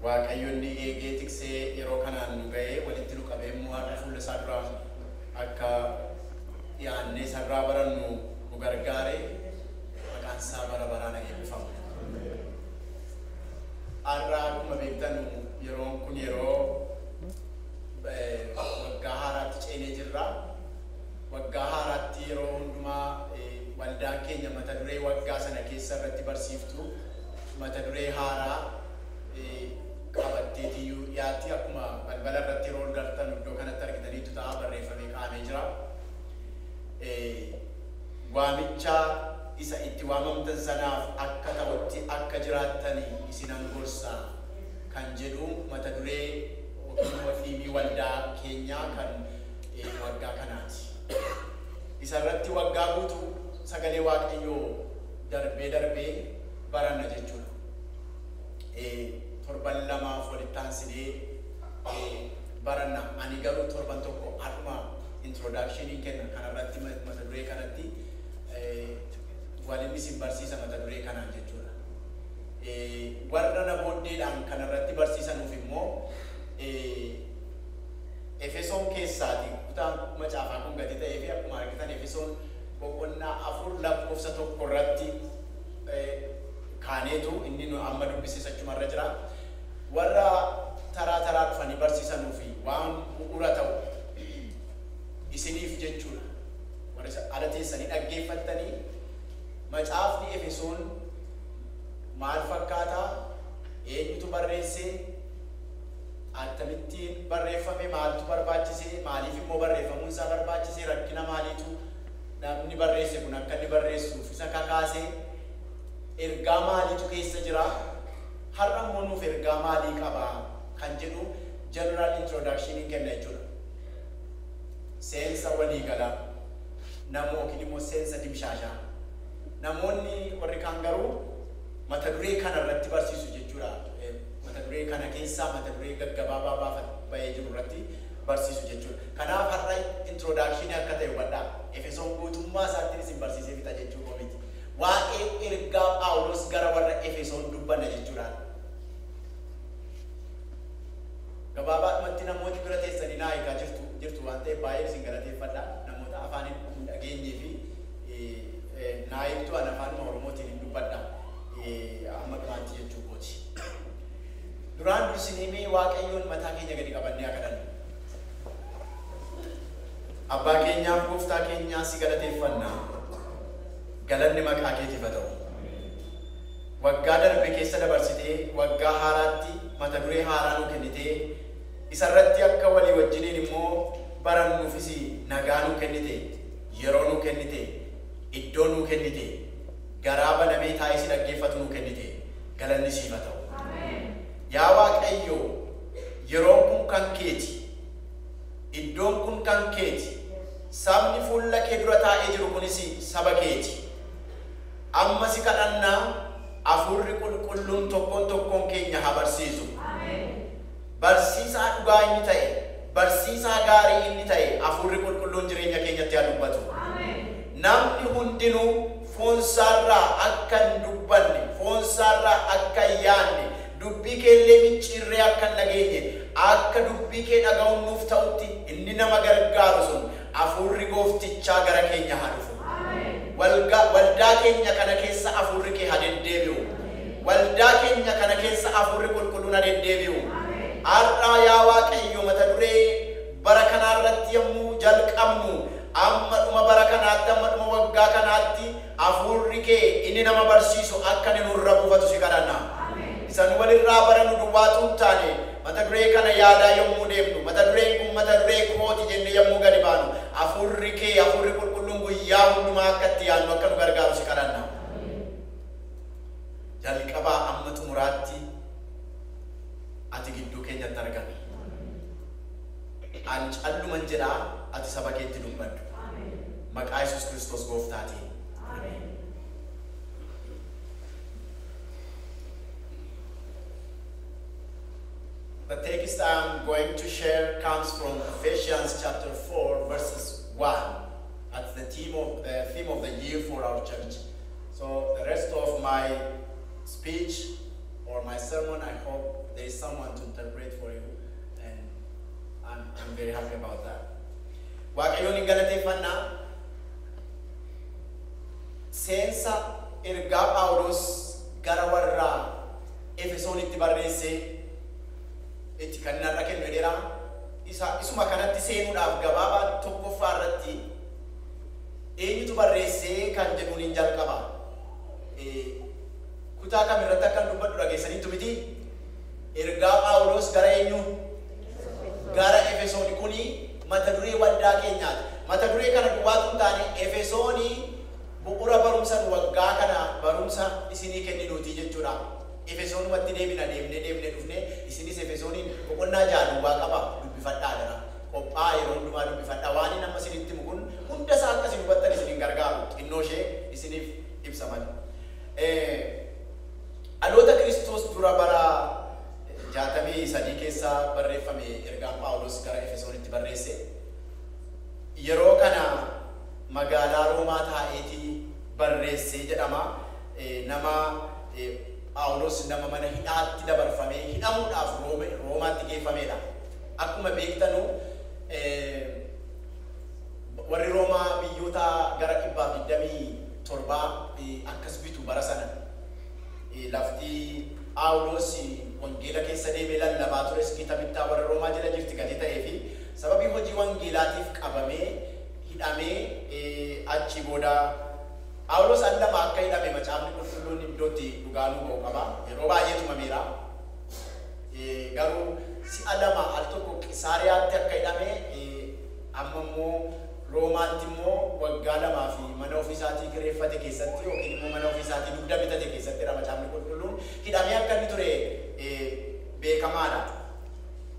waaqayyoon ni eegee tiksee yeroo kanaan nu ga'ee walitti nu qabee immoo fuula isaa duraa akka yaannee sarraa barannu nu gargaare maqaan isaa bara baraan eebbifamu. Har'a akkuma beektan yeroon kun yeroo waggaa haaraatti ceenee jirra. Waggaa haaraatti yeroo hundumaa waldaan keenya mata duree waggaa sana keessa irratti barsiiftu mata duree haaraa qabatteetiyyuu dhiyaatti akkuma balbala irratti yeroo argitan iddoo kanatti argitaniitu ta'a barreeffamee kaa'amee jira. Waamicha isa itti waamamtan sanaaf akka ta'utti akka jiraattanii isinan gorsaa kan jedhu mata duree ofiimii waldaa keenyaa kan waggaa kanaati. Isa irratti waggaa guutuu sagalee waaqayyoo darbee baranna jechuudha. Torban lamaaf walitti aansinee baranna. Ani garuu torban tokko har'uma introductionii kenna kanarratti mata duree kanatti waliin isin barsiisa mata duree kanaan jechuudha. Warra na booddeedhaan kanarratti barsiisanuuf immoo Efesoon keessaati kutaan macaafaa kun gadi ta'ee fi akkuma argitan Efesoon boqonnaa 4 lakkoofsa 1 irratti kaaneetu inni nu amma dubbisiisachumarra jira. Warra taraa dhufanii barsiisanuu fi waan bu'uura ta'u isiniif jechuudha. Warra ala teessanii dhaggeeffattanii macaafni Efesoon maal fakkaataa? Eenyutu barreessee? Akkamittiin barreeffame? Maaltu barbaachisee? Maaliif immoo barreeffamuun isaa barbaachisee? Rakkina maaliitu namni barreesse kun akka inni barreessuuf isa kakaasee? Ergaa maaliitu keessa jira? Har'a immoo nuuf ergaa maalii qabaa kan jedhu general introduction kenna jechuudha. Seensa waliigalaa namoo yookiin immoo seensa dimshaashaa. Namoonni warri kaan garuu mata duree kana irratti barsiisu jechuudha. Mata duree kana keessaa mata duree gaggabaabaa ba'ee jiru irratti barsiisu jechuudha. Kanaaf har'a introduction akka ta'e hubadhaa. Efesoon guutummaa isaatti isin barsiisee fixa jechuu koomiti. Waa'ee ergaa Phaawulos gara warra Efesoon dubbanna jechuudha. Gabaabaadhumatti namooti bira teessanii naa eegaa jirtu waan ta'eef baay'ee isin galateeffadha. Namoota afaan hin dhageenyee fi naa eegtu an afaanuma Oromootiin hin dubbadha. Amma dhumaatti jechuu kooti. Duraan dursinee waaqayyoon mataa keenya gadi qabannee akka kadhannu. Abbaa keenyaaf gooftaa keenyaa si galateeffanna. Galanni maqaa keetiif haa ta'u. Waggaa darbe keessa dabarsitee waggaa haaraatti mata duree haaraa nu kennitee isarratti akka walii wajjiniin immoo barannuufis nagaa nu kennite, yeroo nu kennite, iddoo nu kennite, garaa banamee taa'ee si dhaggeeffatu nu kennite. Galanni siif haa ta'u. Yaa Waaqayyo, yeroon kun kan keeti, iddoon kun kan keeti, sabni fuula kee dura taa'ee jiru kunis saba keeti. Amma si kadhannaa Hafuurri qulqulluun tokkoon keenya haa barsiisu. Barsiisaa dhugaa inni ta'e, barsiisaa gaarii inni ta'e Hafuurri qulqulluun jireenya keenyatti haa dubbatu. Namni hundinuu foonsaarraa akka hin dubbanne, foonsaarraa akka hin yaanne, dubbii keellee micciirree akka hin dhageenye, akka dubbii kee dhaga'uun nuuf ta'utti inni nama gargaaru sun Hafuurri gooftichaa gara keenya haa dhufu. Waldaa keenya kana keessa Hafuurri kee haa deddeebi'u. Waldaa keenya kana keessa Hafuurri qulqulluun haa deddeebi'u. Har'a yaa Waaqayyo mata duree bara kanaarratti yommuu jalqabnu amma dhuma bara kanaatti amma dhuma waggaa kanaatti Hafuurri kee inni nama barsiisu akka inni nurra buufatu si kadhanna. Isan walirraa barannu duwwaatu hin taane mata duree kana yaadaa yommuu deemnu mata dureen kun mata duree kooti jennee yommuu gadi baanu Hafuurri kee Hafuurri qulqulluun guyyaa hundumaa akka itti yaadnu akka nu gargaaru si kadhanna. Jalqabaa amma xumuraatti ati gidduu keenyatti argami. Ani calluman jedhaa ati saba keetti dubbadhu. Maqaa Yesuus Kiristoos gooftaatiin. The text I'm going to share comes from Ephesians chapter 4 verses 1. That's the theme of the year for our church. So the rest of my speech or my sermon, I hope there is someone to interpret for you, and I'm very happy about that. Waaqayyoon hin galateeffannaa. Seensa ergaa Phaawulos gara warra Efesoonitti barreessee itti kan narra kennu jedheera. Isuma kanatti seenuudhaaf gabaabaa tokkoffaa irratti eenyutu barreessee kan jedhuun hin jalqaba. Kutaa kamirratti akkan dubbadhu dhageessaniitu miti. Ergaa Phaawulos gara eenyu? Gara Efesooni. Kuni mata duree waldaa keenyaati. Mata duree kana duwwaatu hin taane Efesoonii bu'uura barumsa waggaa kana barumsa isinii kenninuuti jechuudha. Efesoonumatti deemnee dhufne isinis Efesooniin boqonnaa jaaduwwaa qaba dubbifadhaa jira. Qophaa yeroo hundumaa dubbifadhaa waan inni amma isinitti himu kun hunda isaa akka isin hubattan isiniin gargaaru xinnoo ishee isiniif ibsaman. Dhaloota Kiristoos dura bara 63 keessa barreeffame ergaan Phaawulos gara Efesoonitti barreesse. Yeroo kana magaalaa Roomaa taa'eetii barreesse jedhama. Nama Phaawulos nama mana hidhaatti dabarfamee hidhamuudhaaf Roomaatti geeffamedha. Akkuma beektanu warri Roomaa biyyoota gara 127 akkas bitu bara sana. Lafti Phaawulos wangeela keessa deemee lallabaa tures kitaabichaa warra Roomaa jala jirti gadi ta'ee fi sababii hojii wangeelaatiif qabamee hidhamee achi booda Phaawulos allama akka hidhame macaafni qulqulluun iddootti dhugaanuu ba'u qaba. Yeroo baay'ee tumameera. Garuu si'a lama al tokko Qisaariyaatti akka hidhame amma immoo Roomaatti immoo waggaa lamaa fi mana ofiisaatii kireeffate keessatti yookiin immoo mana ofiisaatii dugda bitate keessatti macaafni qulqulluun hidhamee akka inni ture beekamaadha.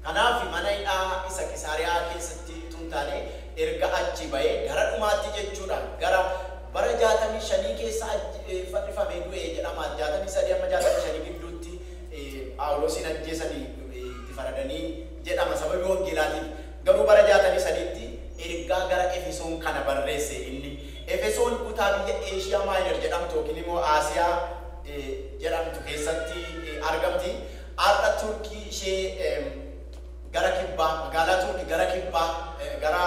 Kanaaf mana hidhaa isa Qisaariyaa keessatti tuntaane erga achi ba'ee gara dhumaatti jechuudha. Gara bara 65 keessa fannifamee du'e jedhama. 63 amma 65 gidduutti Phaawulosin ajjeesanii itti faradanii jedhama sababii wangeelaatiif. Garuu bara 63tti ergaa gara Efesoon kana barreesse inni. Efesoon kutaa biyya Eeshiyaa Maayinor jedhamtu yookiin immoo Aasiyaa jedhamtu keessatti argamti. Har'a Turkii ishee gara kibbaa, magaalaa Turkii gara kibbaa, gara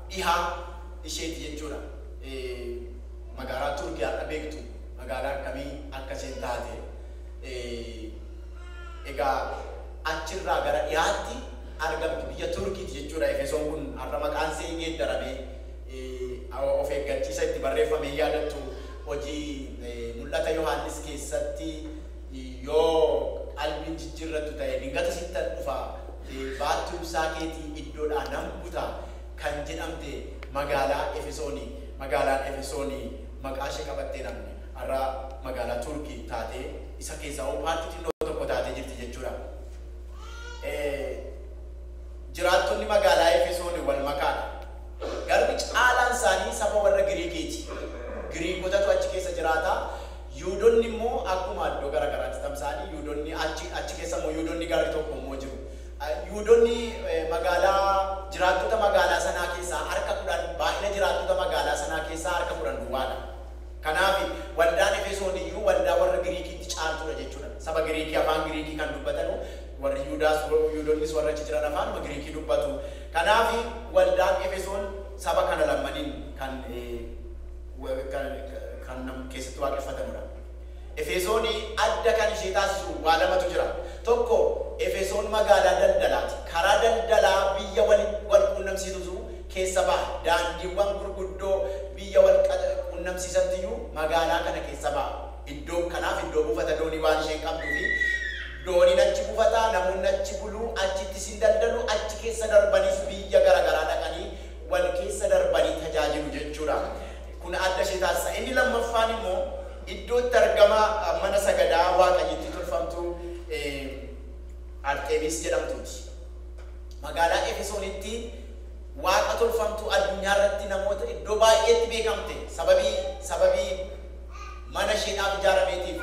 dhihaa isheeti jechuudha. Magaalaa Turkii har'a beektu magaalaa akkamii akka isheen taate. Egaa achirraa gara dhiyaatti argamtu biyya Turkiiti jechuudha. Efesoon kun har'a maqaan ishee geeddaramee of eeggachiisa itti barreeffamee yaadattu hojii mul'ata Yohaannis keessatti yoo qalbiin jijjiirrattu ta'e dingata sittan dhufa baattuu ibsaa keetii iddoodhaa nan buta kan jedhamte magaalaa Efesoonii. Magaalaan Efesoonii maqaa ishee qabattee namni har'a magaalaa Turkii taatee isa keessaa paartii xinnoo tokko taatee jirti jechuudha. Jiraattonni magaalaa Efesoonii wal makaadha. Garbi caalaan isaanii saba warra Giriikiiti. Giriikotatu achi keessa jiraata. Yuudonni immoo akkuma iddoo garaagaraatti tamsaanii Yuudonni achi keessa immoo Yuudonni gaarii tokko immoo jiru. Yuudonni magaalaa jiraattota magaalaa sanaa keessaa harka 10 baay'ina jiraattota magaalaa sanaa keessaa harka 10 duwwaadha. Kanaaf waldaan Efesoon iyyuu waldaa warra Giriikiitti caaltudha jechuudha. Saba Giriikii afaan Giriikii kan dubbatanu warri Yuudonnis warra achi jiran afaan Giriikii dubbatu. Kanaaf waldaan Efesoon saba kana lamaniin kan keessatti waaqeffatamudha. Efesoon adda kan ishee taasisu waa lamatu jira. Tokko Efesoon magaalaa daldalaati. Karaa daldalaa biyya wal quunnamsiisu keessa ba'a. Daandiiwwan gurguddoo biyya wal quunnamsiisantiyyuu magaalaa kana keessa ba'a. Iddoo kanaaf iddoo buufata doonii waan isheen qabduu fi dooniin achi buufataa namoonni achi buluu achitti sin daldalu achi keessa darbaniif biyya garaagaraa dhaqanii wal keessa darbanii tajaajilu jechuudha. Kun adda ishee taasisa. Inni lammaffaan immoo iddootti argama mana sagadaa waaqayyotti tolfamtu Artemis jedhamtuuti. Magaalaa Efesoonitti waaqa tolfamtu addunyaa irratti namoota iddoo baay'eetti beekamte sababii mana isheedhaaf ijaarameetiif.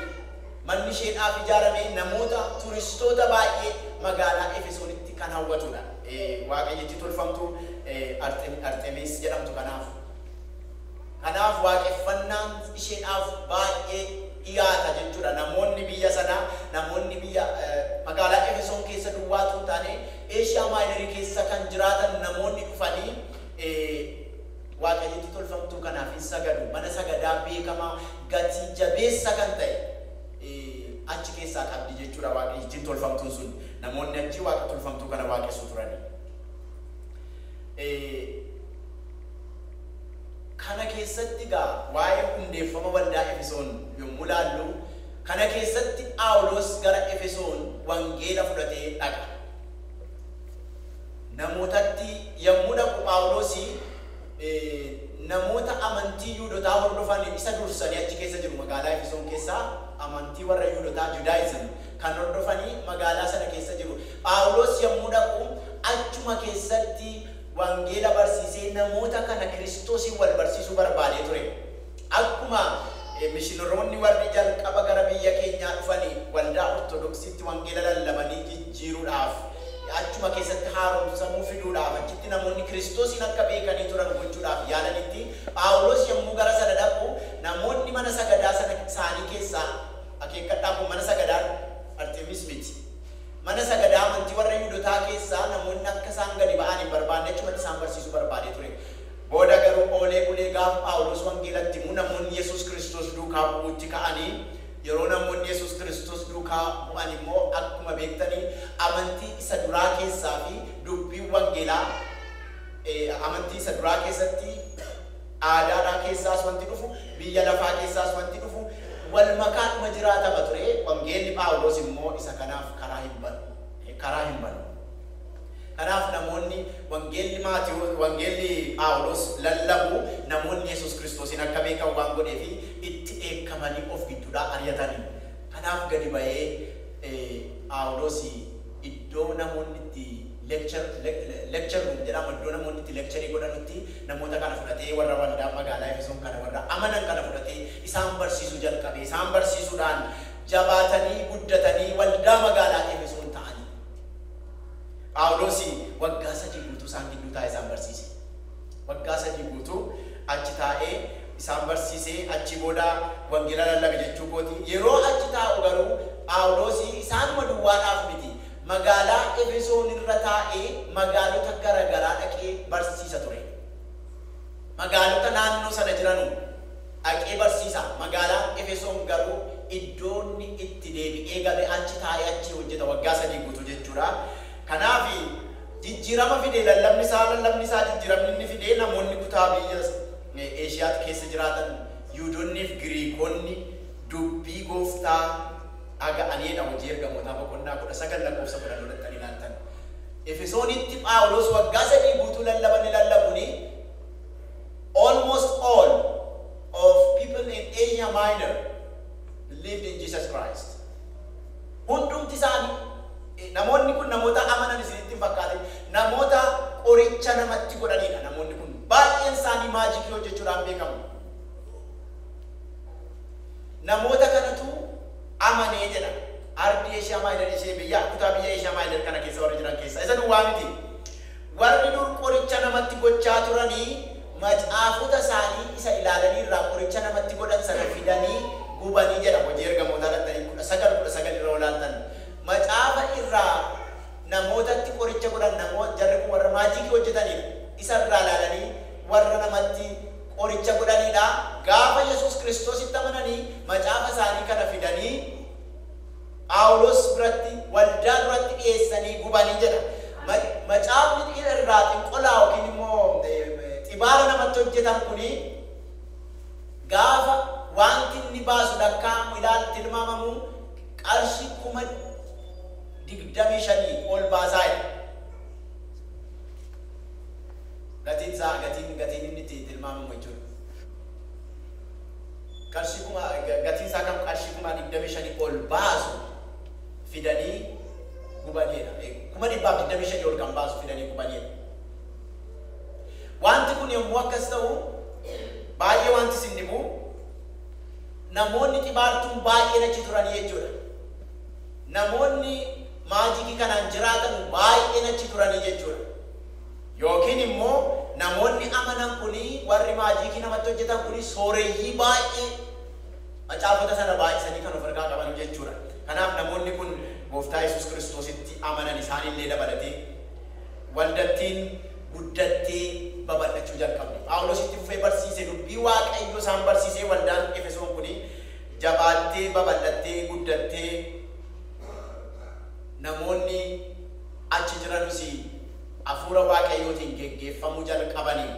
Manni isheedhaaf ijaaramee namoota turistoota baay'ee magaalaa Efesoonitti kan hawwatudha. Waaqayyotti tolfamtu Artemis jedhamtu kanaaf. Kanaaf waaqeffannaan isheedhaaf baay'ee dhiyaata jechuudha. Namoonni biyya sanaa, namoonni biyya magaalaa Efesoon keessa duwwaatu hin taane Eeshiyaa Maayinerii keessa kan jiraatan namoonni dhufanii waaqayyotti tolfamtuu kanaaf hin sagadu. Mana sagadaa beekamaa gatii jabeessa kan ta'e achi keessaa qabdi jechuudha waaqayyittiin tolfamtuun sun. Namoonni achi waaqa tolfamtuu kana waaqessu turani. Kana keessatti gaa waa'ee hundeeffama waldaa Efesoon yommuu laallu, kana keessatti Phaawulos gara Efesoon wangeela fudhatee dhaqa. Namootatti yommuu dhaqu Phaawulos namoota amantii Yihuudootaa hordofan isa dursanii achi keessa jiru. Magaalaa Efesoon keessaa amantii warra Yihuudootaa Judaayizim kan hordofanii magaalaa sana keessa jiru. Phaawulos yommuu dhaqu achuma keessatti wangeela barsiisee namoota kana Kiristoosiin wal barsiisuu barbaadee ture. Akkuma mishiinaroonni warri jalqaba gara biyya keenyaa dhufanii waldaa Ortodoksiitti wangeela lallabanii jijjiiruudhaaf, achuma keessatti haaromsamuu fiduudhaaf, achitti namoonni Kiristoosiin akka beekanii turan gochuudhaaf yaalanitti Phaawulos yommuu gara sana dhaqu namoonni mana sagadaa sana isaanii keessaa akeekkadhaa kun mana sagadaa Artemis miti. Mana sagadaa amantii warra Yihuudootaa keessaa namoonni akka isaan gadi ba'an hin barbaanne achumatti isaan barsiisuu barbaadee ture. Booda garuu oolee bulee gaafa Phaawulos wangeelatti himu namoonni Yesuus Kiristoos duukaa bu'uutti ka'anii, yeroo namoonni Yesuus Kiristoos duukaa bu'an immoo akkuma beektanii amantii isa duraa keessaa fi dubbiin wangeelaa amantii isa duraa keessatti aadaadhaa keessaas wanti dhufu, biyya lafaa keessaas wanti dhufu wal makaadhuma jiraatama ture. Wangeelli Phaawulos immoo isa kanaaf karaa hin banu. Kanaaf namoonni wangeelli Phaawulos lallabu namoonni Yesuus Kiristoosiin akka beekan waan godheef itti eekamanii of gidduudhaa ari'atanii. Kanaaf gadi ba'ee Phaawulos iddoo namoonni itti lecture room jedhama, iddoo namoonni itti lecture godhanutti namoota kana fudhatee warra waldaa magaalaa Efesoon kana warra amanan kana fudhatee isaan barsiisuu jalqabe. Isaan barsiisuudhaan jabaatanii guddatanii waldaa magaalaa Efesoon ta'anii. Phaawulos waggaa 3 guutuu isaan gidduu taa'ee isaan barsiise. Waggaa 3 guutuu achi taa'ee isaan barsiisee achi booda wangeela lallabe jechuu kooti. Yeroo achi taa'u garuu Phaawulos isaanuma duwwaadhaaf miti. Magaalaa Efesoon irra taa'ee magaalota garaagaraa dhaqee barsiisa ture. Magaalota naannoo sana jiranu dhaqee barsiisa. Magaalaan Efesoon garuu iddoonni itti deebi'ee galee achi taa'ee achi hojjeta waggaa 3 guutuu jechuudha. Kanaaf jijjiirama fidee lallabni isaa jijjiiramni inni fidee namoonni kutaa biyya Eeshiyaatti keessa jiraatan Yihuudoonnii fi Giriikonni dubbii gooftaa dhaga'aniidha. Hojii ergamootaa boqonnaa 19 lakkoofsa 10 ilaaltan. Efesoonitti Phaawulos waggaa 3 guutuu lallabuuni almost all of people in Asia Minor believed in Jesus Christ. Hundumti isaanii namoonni kun namoota amanan isinitti hin fakkaate, namoota qoricha namatti godhanidha. Namoonni kun baay'een isaanii maajikii hojjechuudhaan beekamu. Namoota kanatu amanee jedha. Ardi Eeshiyaa Maayinerii ishee biyya kutaa biyya Eeshiyaa Maayinerii kana keessa warra jiran keessa isa duwwaa miti. Warri dur qoricha namatti gochaa turanii macaafota isaanii isa ilaalanii irraa qoricha namatti godhan sana fidanii gubanii jedha. Hojii ergamootaa 19 irra olaaltan. Macaafa irraa namootatti qoricha godhan namoota jarri kun warra maajikii hojjetanidha. Isa irraa ilaalanii warra namatti qoricha godhanidha. Gaafa Yesuus Kiristoositti amananii macaafa isaanii kana fidanii Phaawulos biratti waldaa duratti dhiyeessanii gubanii jedha. Macaafni irraa xinqolaa yookiin immoo xibaara namatti hojjetan kuni gaafa wanti inni baasu lakkaa'amu ilaalti tilmaamamu qarshii 25,000 ol baasaa jedha. Gatiin inni itti tilmaamamu jechuudha. Gatiin isaa kan qarshii 25,000 ol baasu fidanii gubaniidha. 25,000 ol kan baasu fidanii gubaniidha. Wanti kun yommuu akkas ta'u baay'ee wanti isin dhibu namoonni xibaartuun baay'een achi turanii jechuudha. Namoonni maajikii kanaan jiraatan baay'een achi turanii jechuudha. Yookiin immoo namoonni amanan kuni warri maajikii namatti hojjetan kuni sooreyyii baay'ee macaafota sana baay'isanii kan of argaa qaban jechuudha. Kanaaf namoonni kun Gooftaa Yesuus Kiristoositti amanan isaanillee dabalatee waldattiin guddattee babal'achuu jalqabde. Phaawulos itti fufee barsiise dubbii Waaqayyoo isaan barsiisee waldaan Efesoon kuni jabaattee babal'attee guddattee namoonni achi jiranis hafuura Waaqayyootiin geggeeffamuu jalqabanii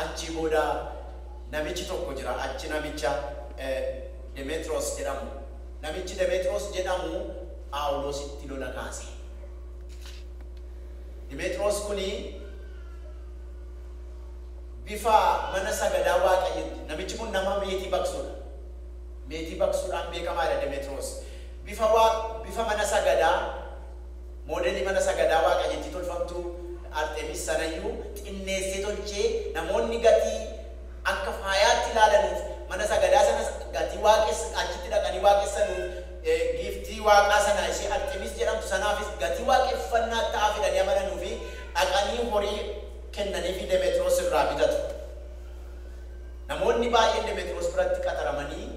achi booda namichi tokko jira. Achi namicha Demetrios jedhamu. Namichi Demetrios jedhamu Phaawulositti lola kaase. Demetrios kuni bifa mana sagadaa Waaqayyootti. Namichi kun nama meetii baqsuudha. Meetii baqsuudhaan beekamaadha Demetrios. Bifa mana sagadaa modelii mana sagadaa Waaqayyootti tolfamtu Artemis sanayyuu xinneessee tolchee namoonni gatii akka faayaatti ilaalanuuf mana sagadaa sana gatii waaqessa achitti dhaqanii waaqessanuuf giiftii waaqaa sana ishee Artemis jedhamtu sanaafis gatii waaqeffannaa ta'aa fidanii amananuu fi dhaqanii horii kennanii fi Demetrios irraa bitatu. Namoonni baay'een Demetrios biratti qaxaramanii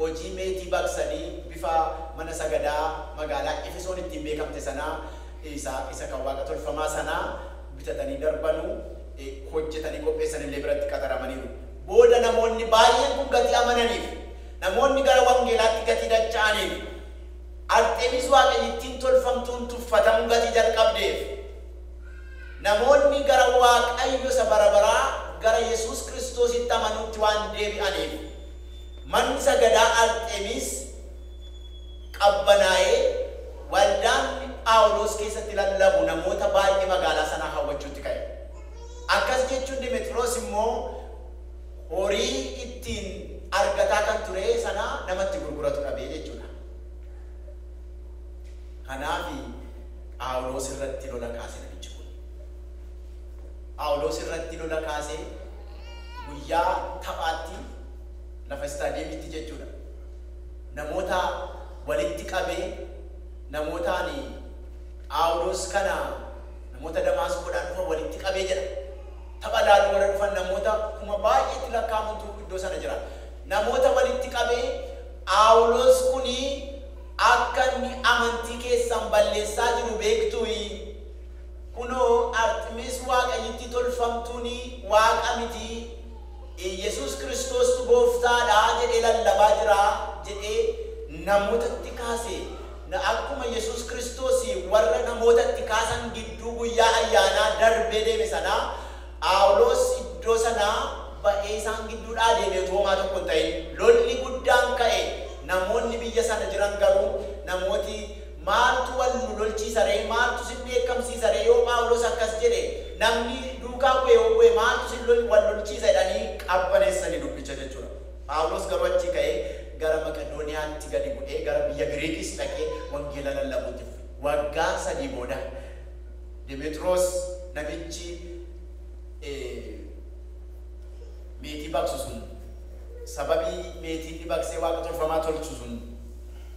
hojii meetii baqsanii bifa mana sagadaa magaalaa Efesoon ittiin beekamte sanaa isa kan waaqa tolfamaa sanaa bitatanii darbanu hojjetanii qopheessanillee biratti qaxaramaniiru. Booda namoonni baay'een kun gatii amananiif namoonni gara wangeelaatti gatii dacha'aniif Artemis Waaqayyittiin tolfamtuun tuffatamu gatii jalqabdeef namoonni gara Waaqayyo isa barabaraa gara Yesuus Kiristoositti amanuutti waan deebi'aniif manni sagadaa Artemis qabbanaa'ee waldaan Phaawulos keessatti lallabu namoota baay'ee magaalaa sanaa hawwachuutti ka'e. Akkas jechuun Demetrios immoo horii ittiin argataa kan ture sana namatti gurguratu dhabee jechuudha. Kanaaf Phaawulos irratti lola kaase namichi kun. Phaawulos irratti lola kaase guyyaa taphaatti lafa istaadiyeemitti jechuudha. Namoota walitti qabee namootaan Phaawulos kana namoota Damaasqoodhaan dhufan walitti qabee jedha. Tapha laaluu warra dhufan namoota kuma baay'eetti lakkaa'amantu iddoo sana jira. Namoota walitti qabee Phaawulos kuni akka inni amantii keessan balleessaa jiru beektuuyi. Kunoo Artemis Waaqayyittii tolfamtuuni waaqa miti. Yesuus Kiristoostu gooftaadha jedhee lallabaa jira jedhee namootatti kaase. Akkuma Yesuus Kiristoos warra namootatti kaasan gidduu guyyaa ayyaanaa darbee deeme sanaa Phaawulos iddoo sanaa ba'ee isaan gidduudhaa deemee toomaa tokko hin ta'in lolli guddaan ka'e. Namoonni biyya sana jiran garuu namooti maaltu wal nu lolchiisa ree maaltu sin beekamsiisa ree yoo Phaawulos akkas jedhe namni duukaa bu'e yoo bu'e maaltu sin wal lolchiisa jedhanii qabbaneessanii dubbicha jechuudha. Phaawulos garuu achi ka'ee gara Maqedooniyaatti gadi bu'ee gara biyya Giriikis dhaqee wangeela lallabuutti waggaa 3 booda Demetrios namichi meetii baqsu sun sababii meetii baqsee waaqa tolfamaa tolchu sun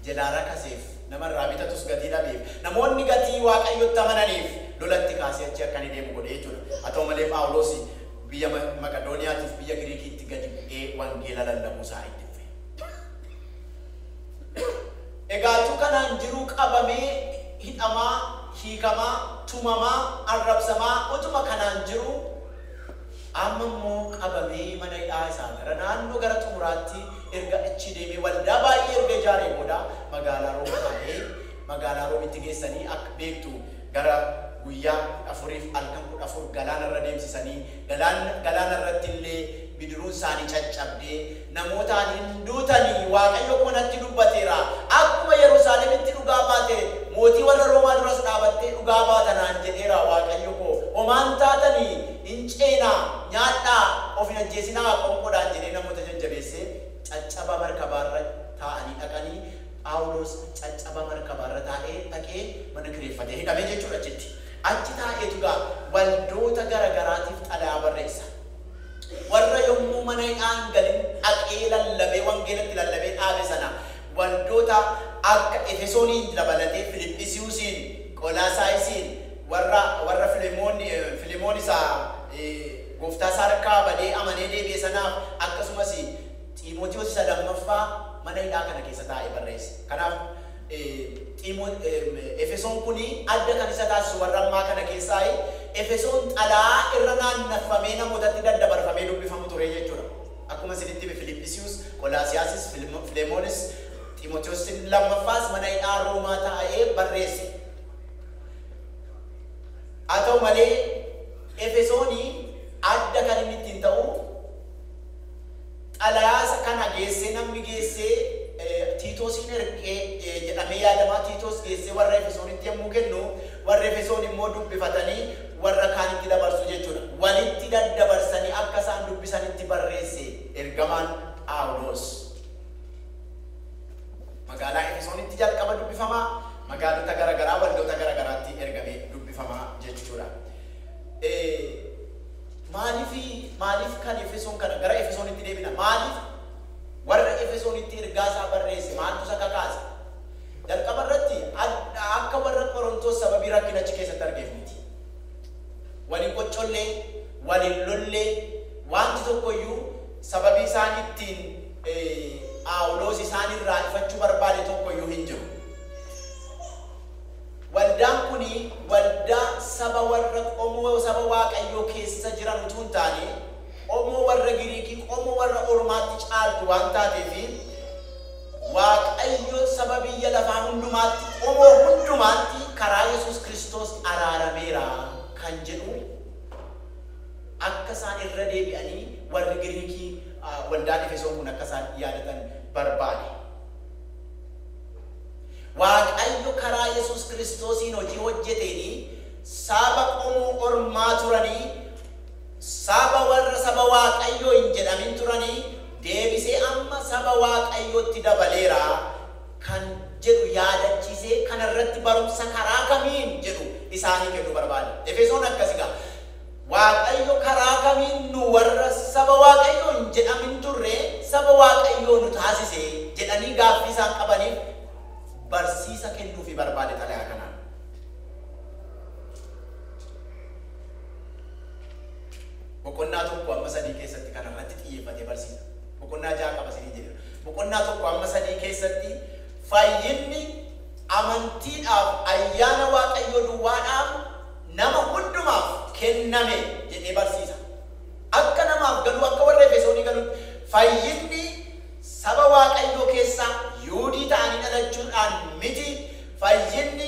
jalaa rakaseef namarraa bitatus gatii dhabeef namoonni gatii Waaqayyotti amananiif lolatti kaasee achi akka inni deemu godhe jechuudha. Haa ta'u malee Phaawulos biyya Maqedooniyaatiif biyya Giriikiitti gadi bu'ee wangeela lallabuu isaa itti fufe. Egaatu kanaan jiruu qabamee hidhamaa, hiikamaa, tumamaa, arrabsamaa utuma kanaan jiru amma immoo qabamee mana hidhaa isaa gara naannoo gara xumuraatti erga achi deemee waldaa baay'ee erga ijaaree booda magaalaa Room ta'ee magaalaa Roomitti geessanii akka beektu gara guyyaa 4 halkan 14 galaana irra deemsisanii galaana irratti illee bidiruun isaanii caccabdee namootaan hin duutanii Waaqayyo konatti dubbateera akkuma Yerusaalemitti dhugaa baate mootii warra Roomaa duras dhaabattee dhugaa baatanaan jedheera Waaqayyo koo homaan taatanii hin ceenaa nyaadhaa of hin ajjeesinaa qonqodhaan jedhee namoota jajjabeessee caccaba markabaarra taa'anii dhaqanii Phaawulos caccaba markabaarra taa'ee dhaqee mana kireeffatee hidhamee jechuudha achitti. Achi taa'eetu gaa waldoota garagaraatiif xalayaa barreessa. Warra yommuu mana hidhaan galin dhaqee lallabee wangeelatti lallabee dhaabe sana waldoota akka Efesooniin dabalatee Filiphisiusiin, Qolaasaayisiin warra Filimoon isaa gooftaa isaa harkaa badee amanee deebi'e sanaaf akkasumas Xiimotewos isa lammaffaa mana hidhaa kana keessa taa'ee barreesse. Kanaaf Efesoon kuni adda kan isa taasisu warra ammaa kana keessaa Efesoon xalaa irra naanneffamee namootatti daddabarfamee dubbifamu ture jechuudha. Akkuma isinitti Filiphisius, Qolaasiyaasis, Filemoonis, Xiimotewos lammaffaas mana hidhaa Roomaa taa'ee barreesse. Haa ta'u malee Efesoonii adda kan inni ittiin ta'u xalayaa kana geessee namni geessee Tiitoosiin ergee jedhamee yaadamaa. Tiitoos geessee warra Efesoonitti yommuu kennu warra Efesoon immoo dubbifatanii warra kaanitti dabarsu jechuudha. Walitti daddabarsanii akka isaan dubbisanitti barreesse ergamaan Phaawulos. Magaalaa Efesoonitti jalqaba dubbifamaa, magaalota garaagaraa waldoota garaagaraatti ergamee dubbifamaa jechuudha. Maaliif kan Efesoon kana gara Efesoonitti deebina? Maaliif warra Efesoonitti ergaa isaa barreesse? Maaltu isa kakaase? Jalqaba irratti akka warra Qorontoos sababii rakkina achi keessatti argeef miti. Waliin qoccollee, waliin lollee, wanti tokkoyyuu sababii isaan ittiin Phaawulos isaanirraa ifachuu barbaade tokkoyyuu hin jiru. Waldaan kuni waldaa saba warra qomoo saba Waaqayyoo keessa jiran utuu hin taane qomoo warra Giriikii, qomoo warra Ormaatti caaltu waan taateef Waaqayyo saba biyya lafaa hundumaatti, qomoo hundumaatti karaa Yesuus Kiristoos araarameera kan jedhu akka isaan irra deebi'anii warri Giriikii waldaan Efesoon kun akka isaan yaadatan barbaade. Waaqayyo karaa Yesuus Kiristoosiin hojii hojjeteeni saba qomoo ormaa turanii, saba warra saba Waaqayyoo hin jedhamin turanii deebisee amma saba Waaqayyootti dabaleera kan jedhu yaadachiisee kanarratti barumsa karaa kamiin jedhu isaanii kennu barbaade. Efesoon akkasigaa Waaqayyo karaa kamiin nu warra saba Waaqayyoo hin jedhamin turre saba Waaqayyoo nu taasise jedhanii gaaffii isaan qabaniif barsiisa kennuufi barbaade xalayaa kanaan. Boqonnaa tokko amma sadii keessatti kanarratti xiyyeeffatee barsiisa. Boqonnaa ja'a qaba isinii jedha. Boqonnaa tokko amma sadii keessatti fayyinni amantiidhaaf ayyaana Waaqayyoo duwwaadhaaf nama hundumaaf kenname jedhee barsiisa. Akka namaaf galu akka warra Efesoonii galu fayyinni saba Waaqayyoo keessaa Yuudii ta'anii dhalachuudhaan miti. Fayyinni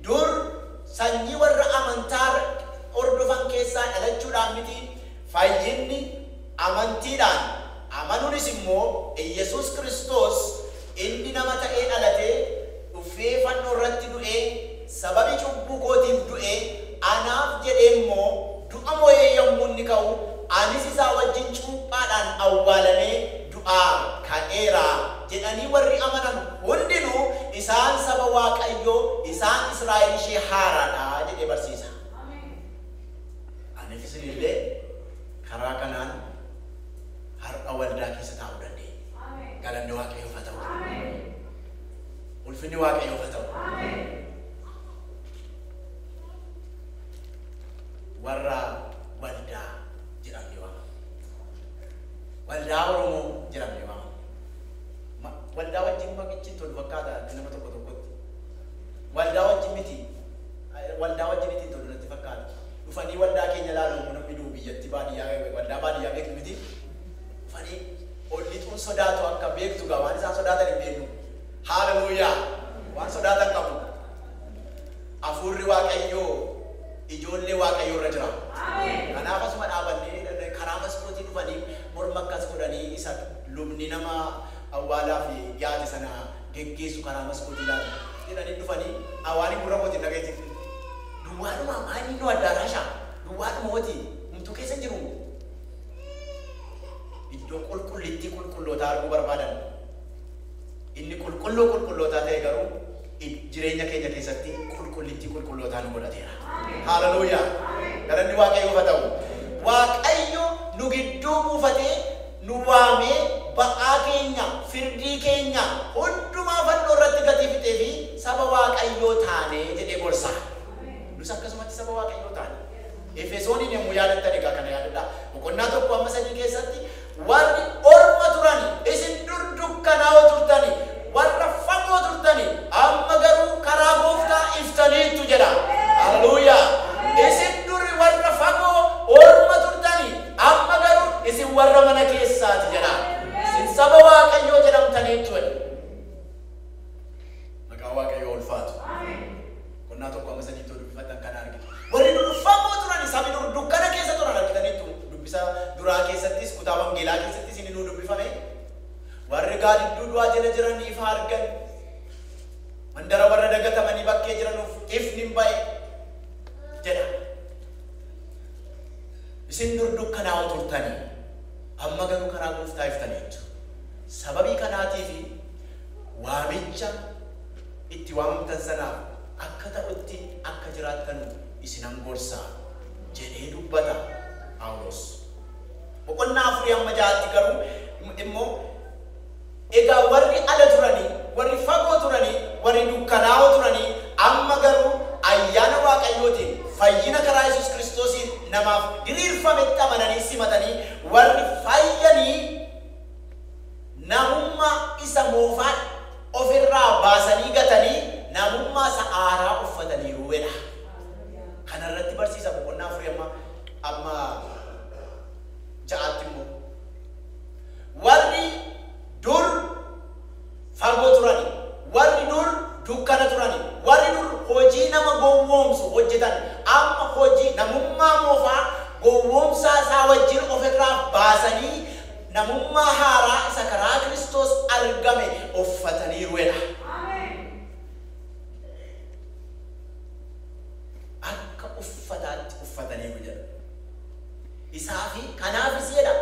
dur sanyii warra amantaa hordofan keessaa dhalachuudhaan miti. Fayyinni amantiidhaan amanuunis immoo Yesuus Kiristoos inni nama ta'ee dhalatee dhufee fannoo irratti du'ee sababii cubbuu kootiif du'ee anaaf jedhee immoo du'a moo'ee yommuu inni ka'u anis isaa wajjin cuuphaadhaan awwaalamee du'aa ka'eera jedhanii warri amanan hundinuu isaan saba Waaqayyoo, isaan Israa'el ishee haaraadha jedhee barsiisa. Anis isinillee karaa kanaan har'a waldaa keessa taa'uu dandeenya. Galanni Waaqayyoof haa ta'u. Ulfinni Waaqayyoof haa ta'u. Warra waldaa jedhamne waamama. Waldaa Oromoo jedhamne waamama. Waldaa wajjin maqichi tolu fakkaata nama tokko tokkotti. Waldaa wajjin miti. Waldaa wajjin itti tolu natti fakkaata. Dhufanii waldaa keenya ilaaluun namni duu biyyatti baadiyyaa waldaa baadiyyaa beektu miti. Dhufanii ollituun sodaatu akka beektu gaa waan isaan sodaatan hin beeknu. Haaleluyyaa waan sodaatan qabu. Hafuurri Waaqayyoo ijoollee Waaqayyoo irra jira. Kanaaf asuma dhaabannee karaa maskootii dhufanii morma akkas godhanii isa lubni nama awwaalaa fi yaade sana geggeessu karaa maskootii ilaatu jedhanii dhufanii hawaanii gurra mootiin dhageessisu. Duwwaadhuma maali nu addaaraasha? Duwwaadhuma mootii humtuu keessa jiru. Iddoo qulqullittii qulqullootaa arguu barbaadan. Inni qulqullootaa ta'e garuu jireenya keenya keessatti qulqullittii qulqullootaa nu godhateera. Haaleluyyaa. Galanni Waaqayyoof haa ta'u. Waaqayyo nu gidduu buufatee nu waamee ba'aa keenya, firdii keenya hundumaa fannoo irratti gatii fixee fi saba Waaqayyoo taanee jedhee gorsa. Nus akkasumatti saba Waaqayyoo taane. Efesooniin yommuu yaadattan egaa kana yaadadhaa. Boqonnaa tokko amma sadii keessatti warri orma turani isin dur dukkanaa'oo turtani warra fagoo turtani amma garuu karaa gooftaa iftaniittu jedha. Haleluuyaa. Isin duri warra fagoo orma turtani amma garuu isin warra mana keessaati jedha. Isin saba Waaqayyoo jedhamtaniittu. Maqaa Waaqayyoo ulfaatu. Qonnaa tokko amma sadiitti dubbifatan kan argitu. Warri dur fagoo turani sabi dur dukkana keessa turan argitaniittu. Dubbisa duraa keessattis kutaa wangeelaa keessattis inni nu dubbifame. Warri gaadidduu du'aa jala jiran ifa argan. Mandara warra dagatamanii bakkee jiranuuf ifni hin ba'e jedha. Isin dur dukkanaa'oo turtanii amma garuu karaa gooftaa iftaniittu. Sababii kanaatiif waamicha itti waamamtan sanaaf akka ta'utti akka jiraattan isinan gorsaa jedhee dubbata Phaawulos. Boqonnaa 4-6 garuu immoo egaa warri ala turanii warri fagoo turanii warri dukkanaa'oo turanii amma garuu ayyaana Waaqayyootiin fayyina karaa Yesuus Kiristoosiin namaaf diriirfametti amananii simatanii warri fayyanii namummaa isa moofaa ofirraa baasanii gatanii namummaa isa aaraa uffataniiru jedha. Kanarratti barsiisa boqonnaa 4 amma 6 immoo warri dur fagoo turani warri dur dukkana turani warri dur hojii nama gowwoomsu hojjetan amma hojii namummaa moofaa gowwoomsaa isaa wajjin ofirraa baasanii namummaa haaraa isa karaa Kiristoos argame uffataniiru jedha. Akka uffataatti uffataniiru jedha. Isaafi kanaafis jedha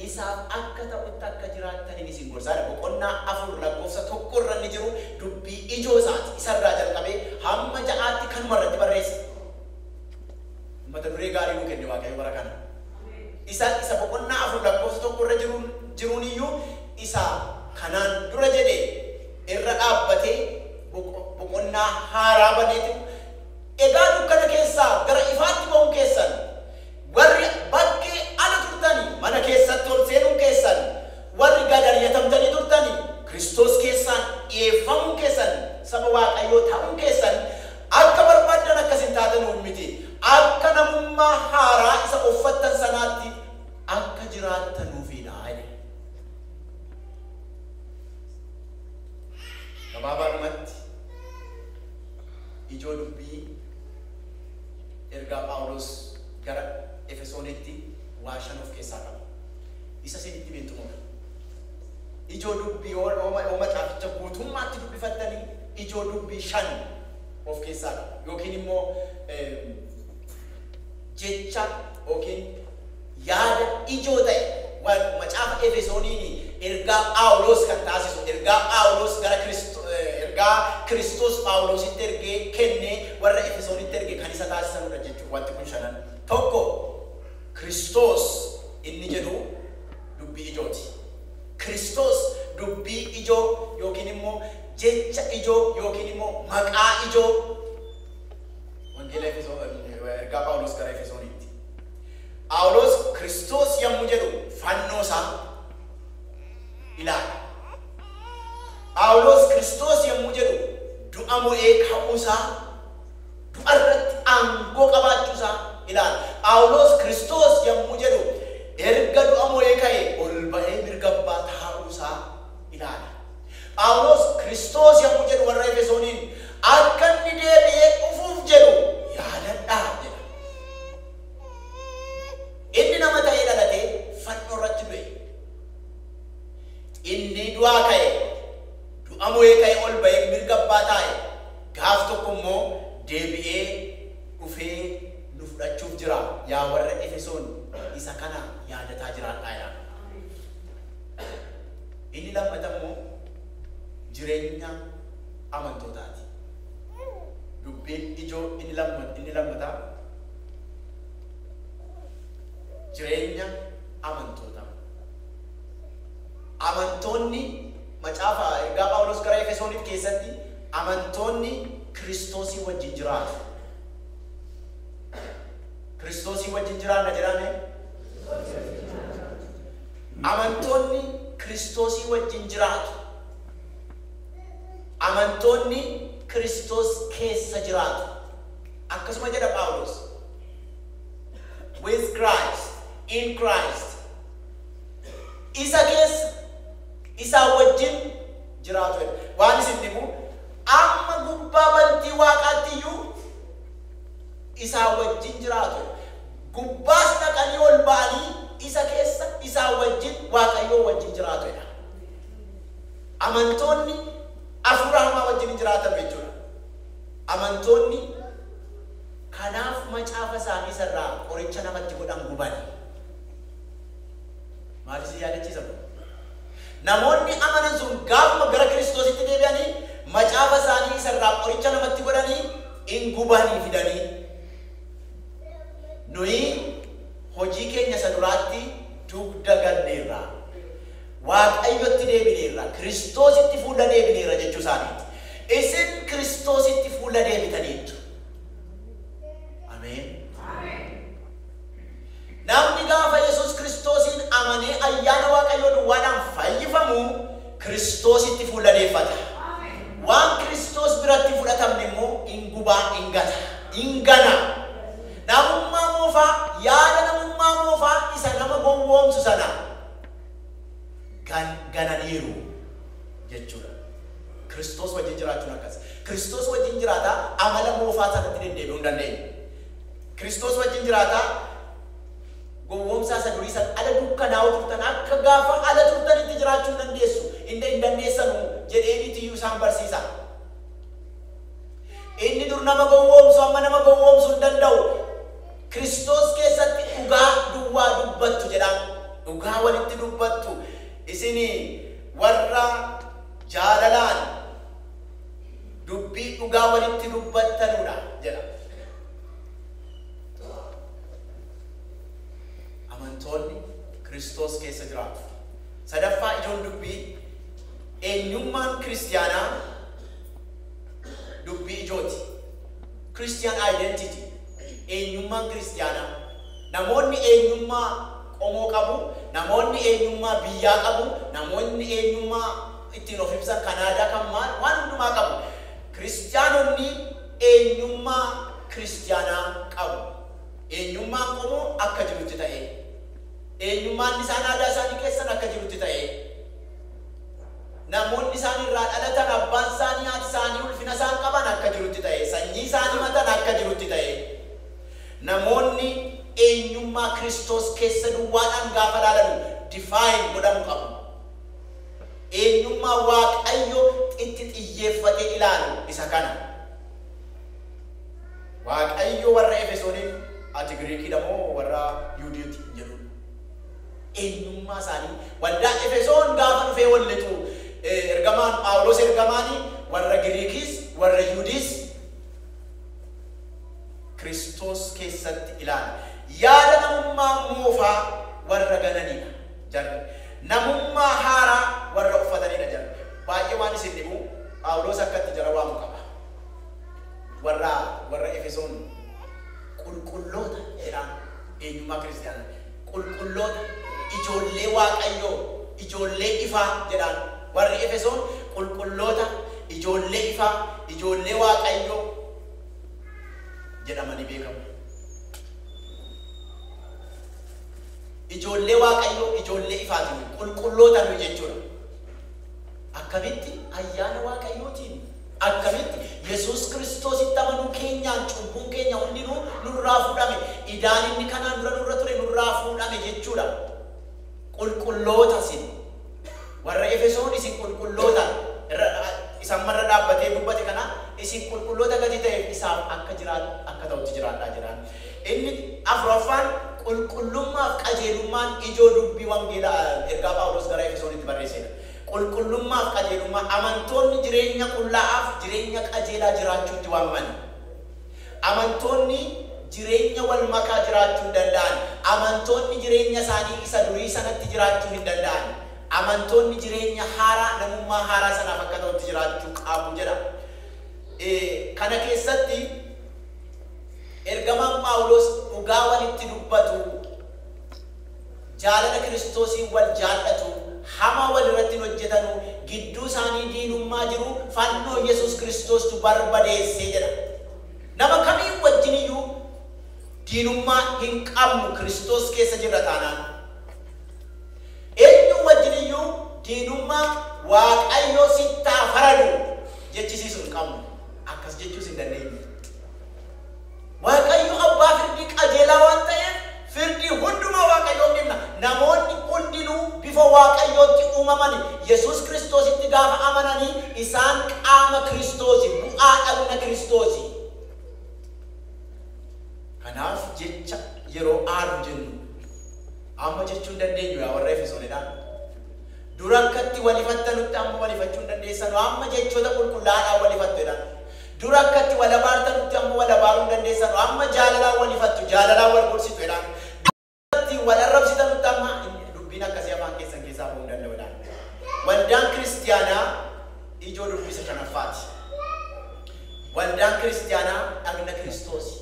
isaaf akka ta'utti akka jiraataniin isin gorsaadha. Boqonnaa 4:1 irra ni jiru dubbii ijoo isaati isarraa jalqabee hamma 6tti kanuma irratti barreessa. Mata duree gaarii nuu kenne Waaqayyo bara kana. Isa boqonnaa 4:1 irra jiruun iyyuu isa kanaan dura jedhee irra dhaabbatee boqonnaa haaraa baneetu egaa dukkana keessaa gara ifaatti ba'uun keessan warri bakkee ala turtanii mana keessatti ol seenuun keessan warri gad ari'atamtanii turtanii Kiristoos keessaan dhi'eeffamuun keessan saba Waaqayyoo ta'uun keessan akka barbaadan akkasin taatan miti akka namummaa haaraa isa uffattan sanaatti akka jiraattanuufidha. Gabaabaadhumatti ijoo dubbii ergaa Phaawulos gara Efesoonitti waa 5 of keessaa qaba. Isa isinitti beektumudha. Ijoo dubbii ooma caaficha guutummaatti dubbifattanii ijoo dubbii 5 of keessaa qaba. Yookiin immoo jecha yookiin yaada ijoo ta'e macaafa Efesooniin ergaa Phaawulos kan taasisu ergaa Phaawulos gara Kiristoos Phaawulositti ergee kennee warra Efesoonitti ergee kan isa taasisanudha jechuudha. Wanti kun 5 tokko Kiristoos inni jedhu dubbii ijooti. Kiristoos dubbii ijoo yookiin immoo jecha ijoo yookiin immoo maqaa ijoo wangeela ergaa Phaawulos gara Efesoonitti. Phaawulos Kiristoos yommuu jedhu fannoo isaa ilaala. Phaawulos Kiristoos yommuu jedhu du'a mo'ee ka'uusaa du'a irratti aangoo qabaachuusaa ilaala. Phaawulos Kiristoos yommuu jedhu erga du'a mo'ee ka'e ol ba'ee mirga abbaa taa'uusaa ilaala. Phaawulos Kiristoos yommuu jedhu warra Efesooniin akka inni deebi'ee dhufuuf jedhu yaadadhaa jedha. Inni nama ta'ee dhalatee fannoo irratti du'e. Inni du'aa ka'e du'a mo'ee ka'e ol ba'ee mirga abbaa taa'e gaaf tokko immoo deebi'ee dhufee nu fudhachuuf jira. Yaa warra Efesoon isa kana yaadataa jiraadhaa. Inni lammata immoo jireenya amantootaati. Dubbiin ijoo inni lammataa jireenya amantootaa. Amantoonni macaafa ergaa Phaawulos gara Efesoonitti keessatti amantoonni Kiristoosii wajjin jiraatu. Kiristoosii wajjin jiraanna jedhame Amantoonni Kiristoosii wajjin jiraatu. Amantoonni Kiristoos keessa jiraatu. Akkasuma jedha Phaawulos. With Christ, in Christ. Isa keessa, isa wajjin jiraatu. Waan isin dhibu, amma gubbaa bantii waaqaatti iyyuu isa wajjin jiraatu. Gubbaas dhaqanii ol ba'anii isa keessa isa wajjin Waaqayyoo wajjin jiraatu. Amantoonni hafuura hamaa wajjin jiraatan jechuudha. Amantoonni kanaaf macaafa isaanii irraa qoricha namatti godhan gubani. Maaliif si yaadachiisa? Namoonni amanan sun gaafuma gara Kiristoositti deebi'anii macaafa isaanii irraa qoricha namatti godhanii in gubanii fidanii. Nuyi hojii keenya isa duraatti dugda ganneerra. Waaqayyotti deebineerra. Kiristoositti fuula deebineerra jechuu isaaniiti. Isin Kiristoositti fuula deebitaniitu. Ameen. Namni gaafa Yesuus Kiristoosiin amanee ayyaana Waaqayyoo duwwaadhaan fayyifamu Kiristoositti fuula deeffata. Waan Kiristoos biratti fudhatamne immoo in gubaa in gata. In gana. Namummaa moofaa yaada namummaa moofaa isa nama gowwoomsu sana gananiiru jechuudha. Kiristoos wajjin jiraachuun akkas. Kiristoos wajjin jiraataa amala moofaa sanatti deddeebi'uu hin dandeenye. Kiristoos wajjin jiraataa gowwoomsaa isa durii sana ala dukkanaa'uu turtan akka gaafa ala turtanitti jiraachuu hin dandeessu. Hin dandeessanu jedheeniiti iyyuu isaan barsiisa. Inni dur nama gowwoomsu amma nama gowwoomsuu hin danda'u. Kiristoos keessatti dhugaa duwwaa dubbattu jedhaan. Dhugaa walitti dubbattu. Isini warra jaalalaan dubbii dhugaa walitti dubbattanudha jedha. Amantoonni Kiristoos keessa jiraatu. Sadaffaa ijoon dubbii eenyummaan kiristiyaanaa dubbii ijooti. Christian identity. Eenyummaan kiristiyaanaa. Namoonni eenyummaa qomoo qabu, namoonni eenyummaa biyyaa qabu, namoonni eenyummaa ittiin of ibsan Kanaadaa kan maal waan hundumaa qabu. Kiristiyaanonni eenyummaa kiristiyaanaa qabu. Eenyummaan qomoo akka jirutti ta'e. Eenyummaan isaan aadaa isaanii keessan akka jirutti ta'e. Namoonni isaan irraa dhalatan abbaan isaanii haati isaanii ulfina isaan qaban akka jirutti ta'e. Sanyii isaanii matan akka jirutti ta'e. Namoonni eenyummaa Kiristoos keessa duwwaadhaan gaafa ilaalan define godhamu qabu. Eenyummaa Waaqayyo itti xiyyeeffatee ilaalu isa kana. Waaqayyo warra Efesooniin ati Giriikidha moo warra Yuudiiti jedhu. Eenyummaa isaanii waldaa Efesoon gaafa dhufee wallitu ergamaan Phaawulos ergamaanii warra Giriikis warra Yuudis Kiristoos keessatti ilaala. Yaada namummaa moofaa warra gananiidha jarri. Namummaa haaraa warra uffatanidha jarri. Baay'ee waan isin dhibu Phaawulos akkatti jara waamu qaba. Warra Efesoon qulqulloota jedhaan eenyummaa kiristiyaanaa. Qulqulloota ijoollee Waaqayyoo ijoollee ifaa jedhaan. Warri Efesoon qulqulloota ijoollee ifaa ijoollee Waaqayyoo jedhamanii beekamu. Ijoollee Waaqayyoo ijoollee ifaatiin qulqulloota nu jechuudha. Akkamitti ayyaana Waaqayyootiin akkamitti Yesuus Kiristoositti amanuu keenyaan cubbuun keenya hundinuu nurraa fuudhame. Idaan inni kanaan dura nurra ture nurraa fuudhame jechuudha. Qulqulloota isin warra Efesoon isin qulqulloota isaan marra dhaabbatee dubbate kana isin qulqulloota gadi ta'eef isaaf akka ta'utti jiraadhaa jedhaan. Inni afuraffaan qulqullummaaf qajeelummaan ijoo dubbii wangeelaa ergaa Phaawulos gara Efesoonitti barreessedha. Qulqullummaaf qajeelummaa amantoonni jireenya qullaa'aaf jireenya qajeelaa jiraachuutti waamaman. Amantoonni jireenya wal makaa jiraachuu hin danda'an. Amantoonni jireenya isaanii isa durii sanatti jiraachuu hin danda'an. Amantoonni jireenya haaraa namummaa haaraa sanaaf akka ta'utti jiraachuu qabu jedha. Kana keessatti ergamaan Phaawulos dhugaa walitti dubbatu jaalala Kiristoosii wal jaallatu hama wal irratti hojjetanu gidduu isaanii diinummaa jiru fannoo Yesuus Kiristoostu barbadeessee jedha. Nama kamiin wajjin iyyuu diinummaa hin qabnu Kiristoos keessa jirra taanaan. Eenyu wajjin iyyuu diinummaa Waaqayyo sittaa faradu jechisiisu hin qabnu. Akkas jechuus hin dandeenye. Waaqayyo abbaa firdii qajeelaa waan ta'eef firdii hundumaa Waaqayyoon dhimna. Namoonni hundinuu bifa Waaqayyootti uumamani Yesuus Kiristoositti gaafa amananii isaan qaama Kiristoosi, bu'aa dhagna Kiristoosi. Kanaaf jecha yeroo aadu jennu amma jechuun dandeenyu yaa warra Efesoonidhaan. Dura akkatti walifattanutti amma walifachuun dandeessanu amma jechoota qulqullaadhaan walifattuudhaan. Dura akkatti wala baartanutti amma wala baaruun dandeessanu amma jaalalaan walifattu jaalalaan wal gorsitu. Wal arrabsitanutti amma dubbiin akkasii afaan keessan keessaa ba'uu danda'uudhaan. Waldaan kiristiyaanaa ijoo dubbisa kanaffaati. Waldaan kiristiyaanaa dhagna Kiristoosi.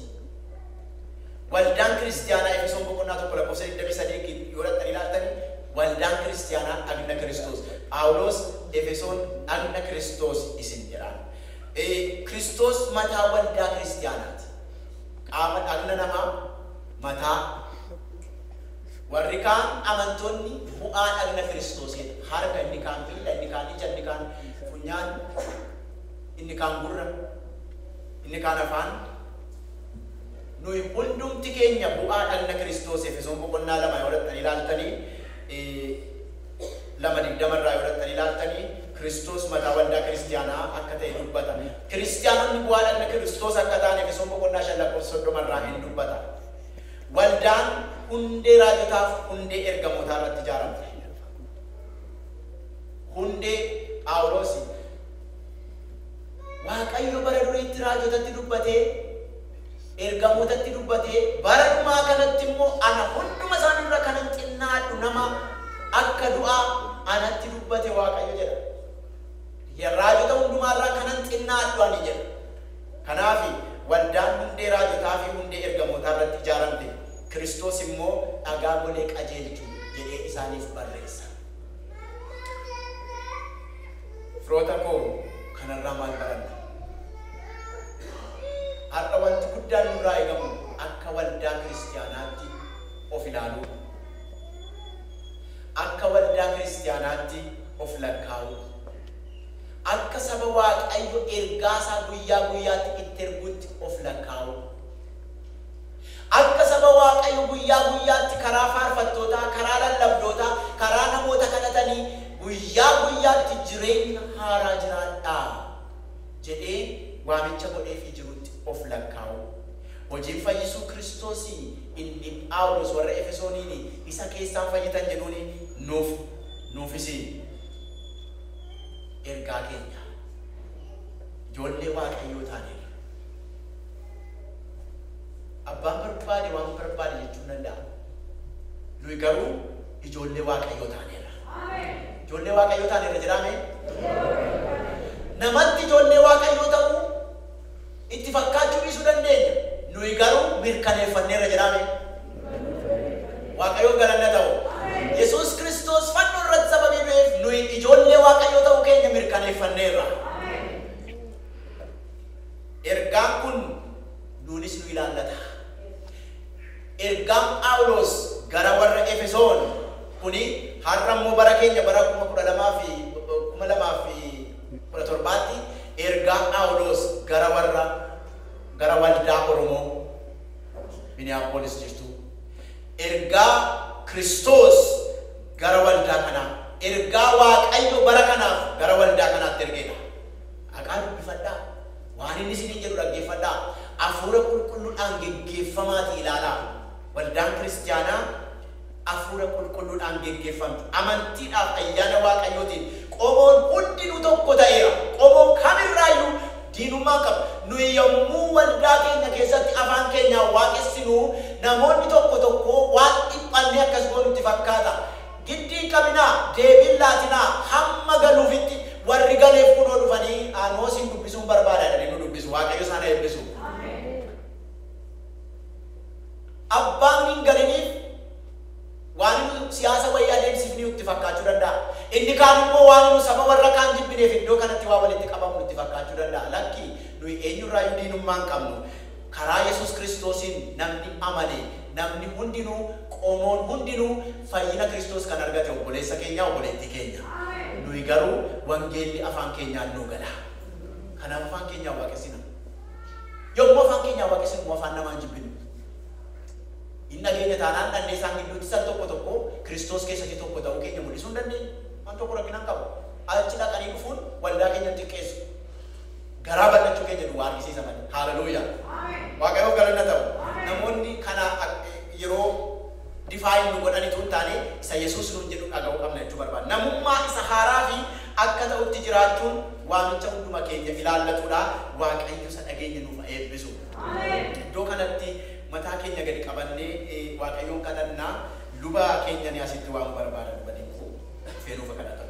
Waldaan kiristiyaanaa Efesoon boqonnaa 1:23 yoo dhaqxanii ilaaltanii waldaan kiristiyaanaa dhagna Kiristoos. Phaawulos Efesoon dhagna Kiristoos isin jedhaan. Kiristoos mataa waldaa kiristiyaanaati. Qaama dhagna namaa mataa. Warri kaan amantoonni bu'aa dhagna Kiristoosidha. Harka inni kaan miila, inni kaan ija, inni kaan funyaan, inni kaan gurra, inni kaan afaan. Nuyi hundumti keenya bu'aa dhagna Kiristoos. Efesoon boqonnaa 2 yoo dhaqxanii ilaaltanii 2:20 yoo dhaqxanii ilaaltanii Kiristoos mataa waldaa kiristiyaanaa akka ta'e dubbata. Kiristiyaanonni bu'aa dhagna Kiristoos akka ta'an Efesoon boqonnaa 5:30 hin dubbata. Waldaan hundee raajotaaf hundee ergamootaa irratti ijaaramte. Hundee Phaawulos Waaqayyo bara duriitti raajotatti dubbatee ergamootatti dubbatee bara dhumaa kanatti immoo ana hunduma isaanii irra kanan xinnaadhu nama akka du'aa anatti dubbate Waaqayyo jedha. Raajota hundumaa irraa kanan xinnaadhu ani jedha. Kanaaf waldaan hundee raajotaa fi hundee ergamootaa irratti ijaaramte. Kiristoos immoo dhagaa golee qajeelchuu jedhee isaaniif barreessa. Firoota koo kanarraa maal baranna? Har'a wanti guddaan nurraa eegamu akka waldaa kiristiyaanaatti of ilaaluu, akka waldaa kiristiyaanaatti of lakkaa'uu, akka saba Waaqayyo ergaasaa guyyaa guyyaatti itti erguutti of lakkaa'uu. Akka saba Waaqayyo guyyaa guyyaatti karaa faarfattootaa, karaa lallabdootaa, karaa namoota kadhatanii guyyaa guyyaatti jireenya haaraa jiraadhaa jedhee waamicha godheefii jirutti of lakkaa'u. Hojiin fayyisuu Kiristoosii inni Phaawulos warra Efesooniin isa keessaan fayyitan jedhuuni nuufisi ergaa keenya. Ijoollee Waaqayyoo taaneera. Abbaan barbaade waan barbaade jechuun danda'a. Nuyi garuu ijoollee Waaqayyoo taaneera. Ijoollee Waaqayyoo taaneera jedhame. Namatti ijoollee Waaqayyoo ta'uu itti fakkaachuu dhiisuu dandeenya. Nuyi garuu mirkaneeffanneerra jedhame. Waaqayyoo galanna ta'u. Yesuus Kiristoos fannoo irratti sababii du'eef nuyi ijoollee Waaqayyoo ta'uu keenya mirkaneeffanneerra. Ergaan kun nuunis nu ilaallata. Ergaan Phaawulos gara warra Efesoon kuni har'a immoo bara keenya bara 2017 ergaan Phaawulos gara waldaa Oromoo Minneapolis jirtu. Ergaa Kiristoos gara waldaa kanaa, ergaa Waaqayyo bara kanaaf gara waldaa kanaatti ergeedha. Haqaa dubbifadhaa. Waan inni isin jedhu dhaggeeffadhaa. Hafuura qulqulluudhaan geggeeffamaati ilaalaa. Waldaan kiristiyaanaa hafuura qulqulluudhaan geggeeffamti. Amantiidhaaf ayyaana Waaqayyootiin qomoon hundinuu tokko ta'eera. Qomoon kamirraayyuu diinummaa qaba. Nuyi yommuu waldaa keenya keessatti afaan keenyaan waaqessinu namoonni tokko tokko waan dhiphannee akkas goonutti fakkaata. Giddii qabinaa, deebiin laatinaa hamma galuufitti warri galeef kunoo dhufanii aanoosin dubbisuun barbaadadanii nu dubbisu. Waaqayyo isaan eebbisu. Abbaan hin galiniif waan Inni kaan immoo waan nu saba warra kaan jibbineef iddoo kanatti waa walitti qabamu nutti fakkaachuu danda'a. Lakki nuyi eenyurraa diinummaa hin qabnu. Karaa Yesuus Kiristoosiin namni amane, namni hundinuu qomoon hundinuu fayyina Kiristoos kan argate obboleessa keenya obboleettii keenya. Nuyi garuu wangeelli afaan keenyaan nu gala. Kanaaf afaan keenyaa waaqessina. Yommuu afaan keenyaa waaqessinu afaan namaan jibbinu. Inni nageenya taanaan dhannee isaan gidduutti san tokko Kiristoos keessatti tokko ta'uu keenya mul'isuu hin dandeenye. Waan tokko rakkinaan qabu. Achi dhaqanii dhufuun waldaa keenya xiqqeessu. Garaa bal'achuu keenya duwwaa argisiisa malee. Haaleluyyaa. Waaqayyoof galanna ta'u. Namoonni kana yeroo difaayin nu godhanitu hin taane isa Yesuus nuun jedhu dhaga'uu qabna jechuu barbaada. Namummaa isa haaraa fi akka ta'utti jiraachuun waamicha hunduma keenya ilaallatuudha. Waaqayyo isa dhageenya nuuf eebbisu. Iddoo kanatti mataa keenya gadi qabannee Waaqayyoon kadhannaa luba keenya ni asitti waan barbaada. Feenuuf kadhata.